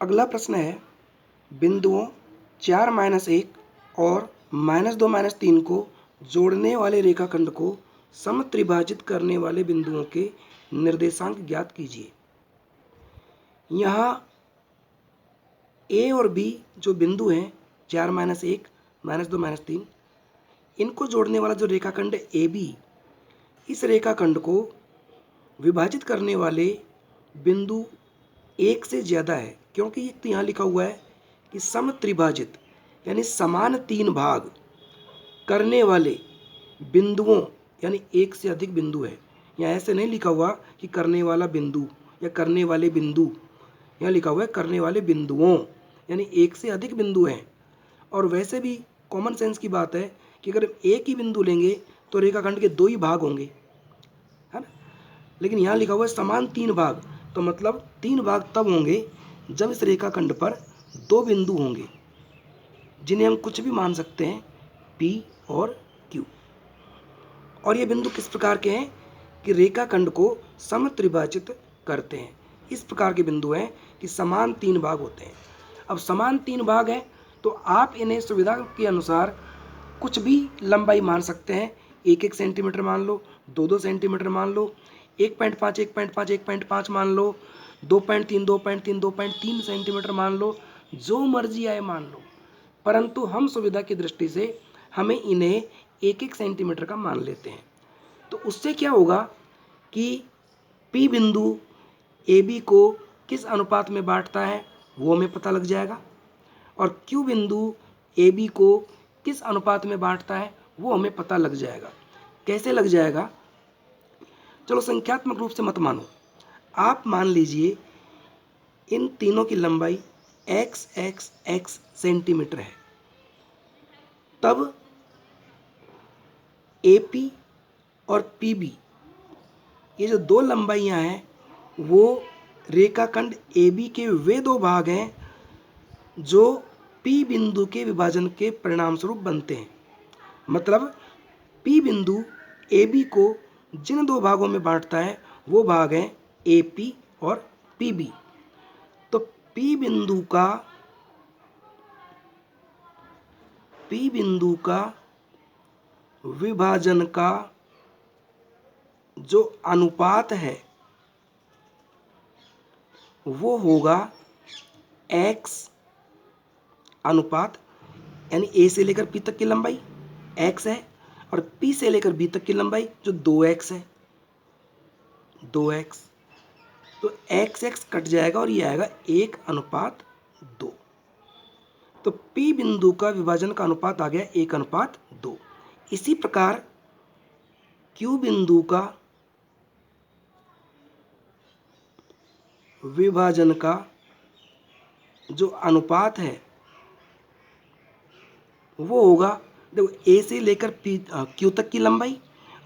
अगला प्रश्न है, बिंदुओं 4-1 और -2-3 को जोड़ने वाले रेखाखंड को समत्रिभाजित करने वाले बिंदुओं के निर्देशांक ज्ञात कीजिए। यहाँ ए और बी जो बिंदु हैं 4-1, -2-3, इनको जोड़ने वाला जो रेखाखंड ए बी, इस रेखाखंड को विभाजित करने वाले बिंदु एक से ज़्यादा है, क्योंकि एक तो यहाँ लिखा हुआ है कि समत्रिभाजित यानी समान 3 भाग करने वाले बिंदुओं यानी एक से अधिक बिंदु है। यहाँ ऐसे नहीं लिखा हुआ कि करने वाला बिंदु या करने वाले बिंदु, यहाँ लिखा हुआ है करने वाले बिंदुओं यानी एक से अधिक बिंदु हैं। और वैसे भी कॉमन सेंस की बात है कि अगर एक ही बिंदु लेंगे तो रेखाखंड के 2 ही भाग होंगे, है ना। लेकिन यहाँ लिखा हुआ है समान 3 भाग, तो मतलब 3 भाग तब होंगे जब इस रेखाखंड पर 2 बिंदु होंगे जिन्हें हम कुछ भी मान सकते हैं, P और Q। और ये बिंदु किस प्रकार के हैं कि रेखाखंड को समत्रिभाजित करते हैं। इस प्रकार के बिंदु हैं कि समान 3 भाग होते हैं। अब समान 3 भाग हैं तो आप इन्हें सुविधा के अनुसार कुछ भी लंबाई मान सकते हैं। 1-1 सेंटीमीटर मान लो, 2-2 सेंटीमीटर मान लो, 1.5, 1.5, 1.5 मान लो, 2.3, 2.3, 2.3 सेंटीमीटर मान लो, जो मर्जी आए मान लो, परंतु हम सुविधा की दृष्टि से हमें इन्हें 1-1 सेंटीमीटर का मान लेते हैं। तो उससे क्या होगा कि P बिंदु AB को किस अनुपात में बांटता है वो हमें पता लग जाएगा, और Q बिंदु AB को किस अनुपात में बांटता है वो हमें पता लग जाएगा। कैसे लग जाएगा? चलो संख्यात्मक रूप से मत मानो, आप मान लीजिए इन तीनों की लंबाई x सेंटीमीटर है, तब AP और PB ये जो 2 लंबाइयाँ हैं वो रेखाखंड AB के वे 2 भाग हैं जो P बिंदु के विभाजन के परिणाम स्वरूप बनते हैं। मतलब P बिंदु AB को जिन 2 भागों में बांटता है वो भाग हैं AP और PB। तो P बिंदु का विभाजन का जो अनुपात है वो होगा x अनुपात, यानी A से लेकर P तक की लंबाई x है और P से लेकर B तक की लंबाई जो 2x है, 2x। तो x कट जाएगा और ये आएगा 1:2। तो P बिंदु का विभाजन का अनुपात आ गया 1:2। इसी प्रकार Q बिंदु का विभाजन का जो अनुपात है वो होगा, देखो A से लेकर Q तक की लंबाई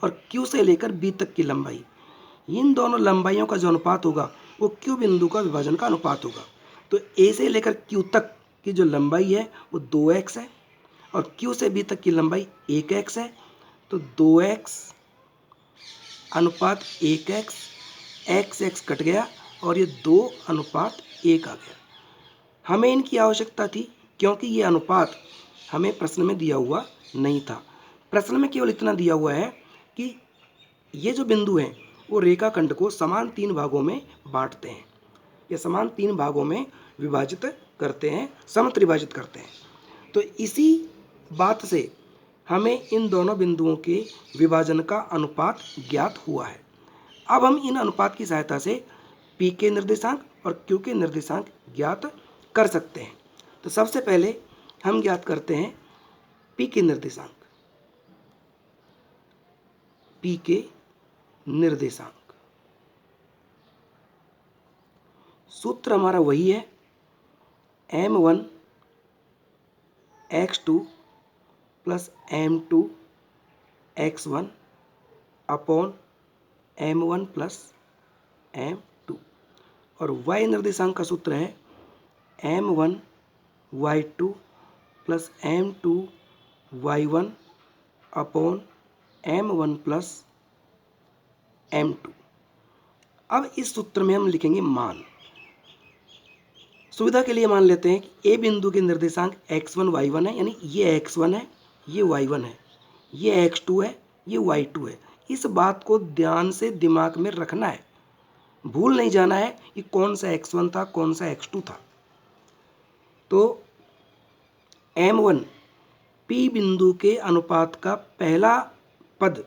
और Q से लेकर B तक की लंबाई, इन दोनों लंबाइयों का जो अनुपात होगा वो Q बिंदु का विभाजन का अनुपात होगा। तो A से लेकर Q तक की जो लंबाई है वो 2x है और Q से B तक की लंबाई 1x है। तो 2x अनुपात 1x, x कट गया और ये 2:1 आ गया। हमें इनकी आवश्यकता थी क्योंकि ये अनुपात हमें प्रश्न में दिया हुआ नहीं था। प्रश्न में केवल इतना दिया हुआ है कि ये जो बिंदु हैं वो रेखाखंड को समान 3 भागों में बांटते हैं या समान 3 भागों में विभाजित करते हैं, समत्रिभाजित करते हैं। तो इसी बात से हमें इन दोनों बिंदुओं के विभाजन का अनुपात ज्ञात हुआ है। अब हम इन अनुपात की सहायता से P के निर्देशांक और Q के निर्देशांक ज्ञात कर सकते हैं। तो सबसे पहले हम ज्ञात करते हैं P के निर्देशांक। P के निर्देशांक सूत्र हमारा वही है, m1 x2 plus m2 x1 upon m1 plus m2, और y निर्देशांक का सूत्र है m1 y2 plus m2 y1 upon m1 plus m2। अब इस सूत्र में हम लिखेंगे मान। सुविधा के लिए मान लेते हैं कि ए बिंदु के निर्देशांक x1 y1 है, यानी ये x1 है, ये y1 है, ये x2 है, ये y2 है। इस बात को ध्यान से दिमाग में रखना है, भूल नहीं जाना है कि कौन सा x1 था, कौन सा x2 था। तो m1 P बिंदु के अनुपात का पहला पद,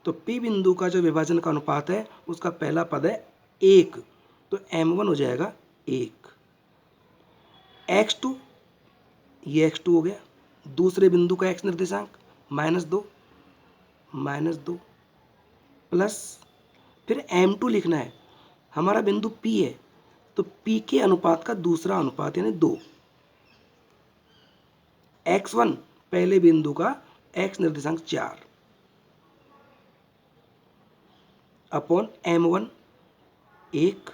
तो P बिंदु का जो विभाजन का अनुपात है उसका पहला पद है 1, तो m1 हो जाएगा 1। x2, ये x2 हो गया, दूसरे बिंदु का x निर्देशांक -2 प्लस फिर m2 लिखना है, हमारा बिंदु P है तो P के अनुपात का दूसरा अनुपात यानी 2, x1 पहले बिंदु का x निर्देशांक 4 अपॉन m1 1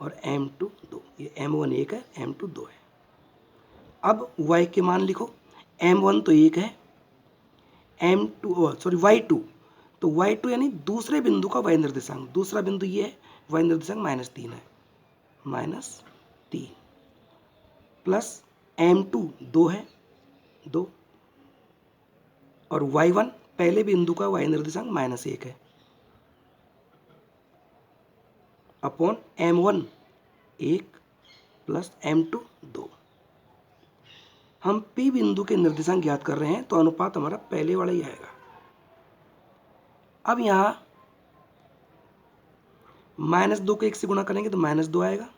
और m2 2, ये m1 1 है, m2 2 है। अब y के मान लिखो, m1 तो 1 है, y2, तो y2 यानी दूसरे बिंदु का y निर्देशांक, दूसरा बिंदु ये है, y निर्देशांक -3 है, -3 प्लस m2 2 है, 2 और y1 पहले बिंदु का y निर्देशांक -1 है अपॉन m1 1 प्लस m2 2। हम P बिंदु के निर्देशांक ज्ञात कर रहे हैं तो अनुपात हमारा पहले वाला ही आएगा। अब यहाँ -2 को 1 से गुणा करेंगे तो -2 आएगा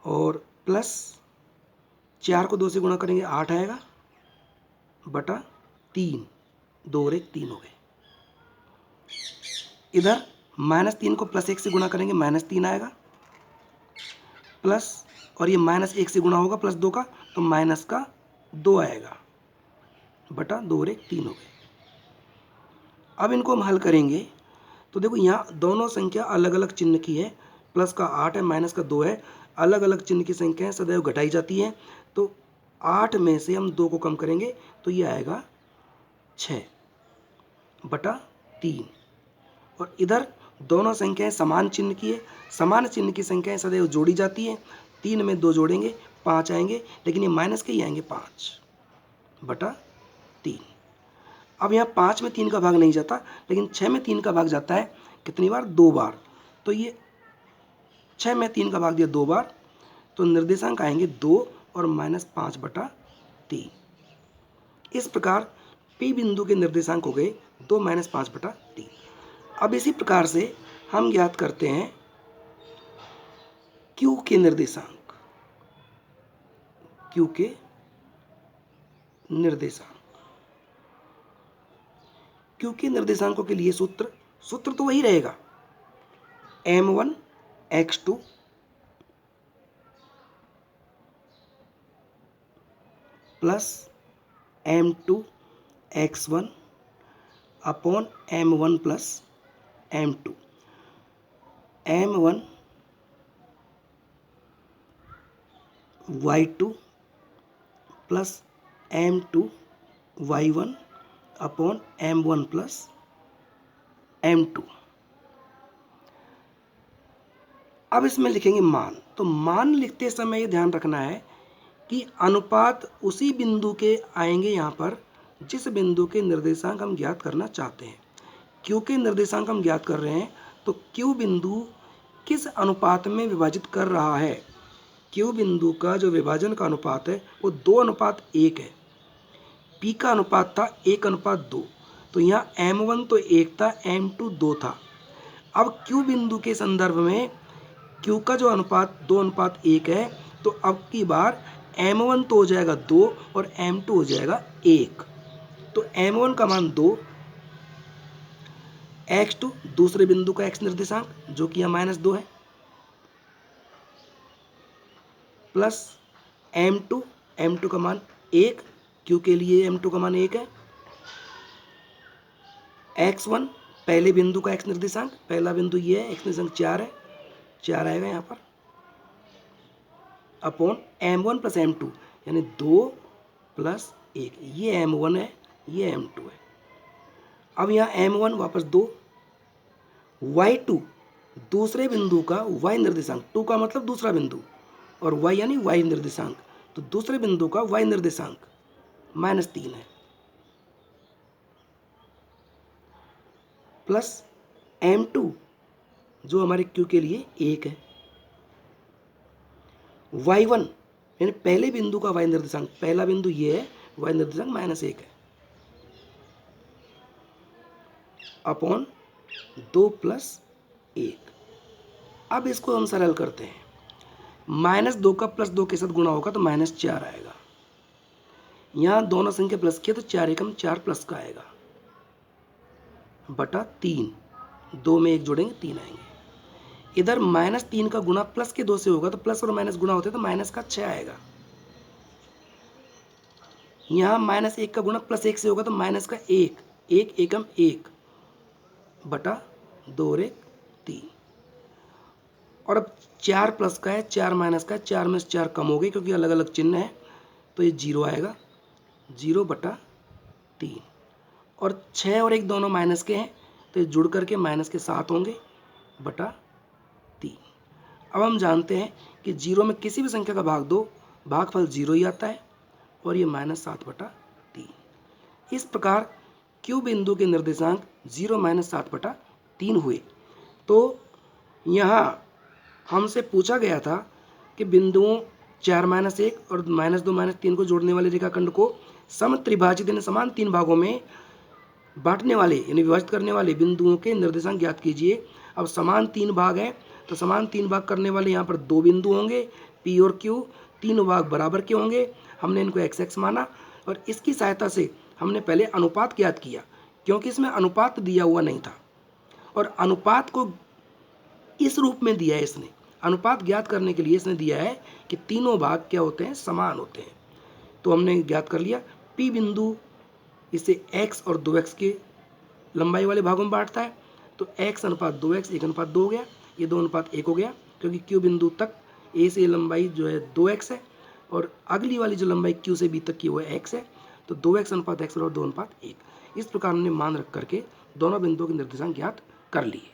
और प्लस 4 को 2 से गुणा करेंगे 8 आएगा बटा 3, 2 और 1 3 हो गए। इधर -3 को +1 से गुणा करेंगे -3 आएगा प्लस, और ये -1 से गुणा होगा +2 का तो -2 आएगा बटा 2 और 1 3 हो गए। अब इनको हम हल करेंगे तो देखो यहाँ दोनों संख्या अलग अलग चिन्ह की है, प्लस का 8 है, माइनस का 2 है, अलग अलग चिन्ह की संख्याएं सदैव घटाई जाती हैं। तो 8 में से हम 2 को कम करेंगे तो ये आएगा 6 बटा 3, और इधर दोनों संख्याएं समान चिन्ह की है, समान चिन्ह की संख्याएं सदैव जोड़ी जाती हैं। 3 में 2 जोड़ेंगे 5 आएंगे, लेकिन ये माइनस के ही आएंगे 5 बटा 3। अब यहाँ 5 में 3 का भाग नहीं जाता, लेकिन 6 में 3 का भाग जाता है। कितनी बार? 2 बार। तो ये 6 में 3 का भाग दिया 2 बार, तो निर्देशांक आएंगे 2 और -5 बटा 3। इस प्रकार P बिंदु के निर्देशांक हो गए 2 - 5 बटा 3। अब इसी प्रकार से हम ज्ञात करते हैं Q के निर्देशांक, Q के निर्देशांक, Q के निर्देशांकों के लिए सूत्र तो वही रहेगा, m1 x2 plus m2 x1 upon m1 plus m2, m1 y2 plus m2 y1 upon m1 plus m2। अब इसमें लिखेंगे मान, तो मान लिखते समय ये ध्यान रखना है कि अनुपात उसी बिंदु के आएंगे यहाँ पर जिस बिंदु के निर्देशांक हम ज्ञात करना चाहते हैं। Q के निर्देशांक हम ज्ञात कर रहे हैं तो Q बिंदु किस अनुपात में विभाजित कर रहा है। Q बिंदु का जो विभाजन का अनुपात है वो 2:1 है। P का अनुपात था 1:2, तो यहाँ m1 तो 1 था, m2 2 था। अब Q बिंदु के संदर्भ में Q का जो अनुपात 2:1 है, तो अब की बार m1 तो हो जाएगा 2 और m2 हो जाएगा 1, तो m1 का मान 2, x2 दूसरे बिंदु का x निर्देशांक जो कि यहाँ -2 है, प्लस m2 का मान 1, Q के लिए m2 का मान 1 है, x1 पहले बिंदु का x निर्देशांक, पहला बिंदु ये है, x निर्देशांक 4 है, 4 आएगा यहाँ पर, अपॉन m1 प्लस m2 यानी 2 प्लस 1, ये m1 है, ये m2 है। अब यहाँ m1 वापस 2, y2 दूसरे बिंदु का y निर्देशांक, 2 का मतलब दूसरा बिंदु और y यानी y निर्देशांक, तो दूसरे बिंदु का y निर्देशांक -3 है प्लस m2 जो हमारे q के लिए 1 है, y1 यानी पहले बिंदु का y निर्देशांक, पहला बिंदु ये है, y निर्देशांक -1 है अपॉन 2 + 1। अब इसको हम सरल करते हैं, -2 का +2 के साथ गुणा होगा तो -4 आएगा। यहाँ दोनों संख्या प्लस किया तो 4 एकम 4 प्लस का आएगा बटा 3, 2 में 1 जोड़ेंगे 3 आएंगे। इधर -3 का गुणा प्लस के 2 से होगा तो प्लस और माइनस गुणा होते तो माइनस का 6 आएगा। यहाँ -1 का गुणा +1 से होगा तो माइनस का 1, 1 एकम 1 बटा 2 और 1 3। और अब 4 प्लस का है, 4 माइनस का है, 4 में से 4 कम हो गए क्योंकि अलग अलग चिन्ह है, तो ये 0 आएगा, 0 बटा 3। और 6 और 1 दोनों माइनस के हैं तो ये जुड़ करके माइनस के 7 होंगे बटा 3। अब हम जानते हैं कि 0 में किसी भी संख्या का भाग दो, भागफल 0 ही आता है और ये -7 बटा 3। इस प्रकार Q बिंदु के निर्देशांक 0 -7 बटा 3 हुए। तो यहाँ हमसे पूछा गया था कि बिंदुओं 4 - 1 और -2 - 3 को जोड़ने वाले रेखाखंड को समत्रिभाजित यानी समान 3 भागों में बांटने वाले यानी विभाजित करने वाले बिंदुओं के निर्देशांक ज्ञात कीजिए। अब समान 3 भाग हैं तो समान 3 भाग करने वाले यहाँ पर 2 बिंदु होंगे P और Q, तीनों भाग बराबर के होंगे। हमने इनको x माना और इसकी सहायता से हमने पहले अनुपात ज्ञात किया क्योंकि इसमें अनुपात दिया हुआ नहीं था और अनुपात को इस रूप में दिया है इसने। अनुपात ज्ञात करने के लिए इसने दिया है कि तीनों भाग क्या होते हैं, समान होते हैं। तो हमने ज्ञात कर लिया P बिंदु इसे x और 2x के लंबाई वाले भागों में बांटता है, तो x अनुपात 2x 1:2 हो गया, ये 2:1 हो गया क्योंकि Q बिंदु तक A से लंबाई जो है 2x है और अगली वाली जो लंबाई Q से B तक की वो है x है, तो 2x अनुपात x और 2:1। इस प्रकार हमने मान रख करके दोनों बिंदुओं के निर्देशांक ज्ञात कर लिए।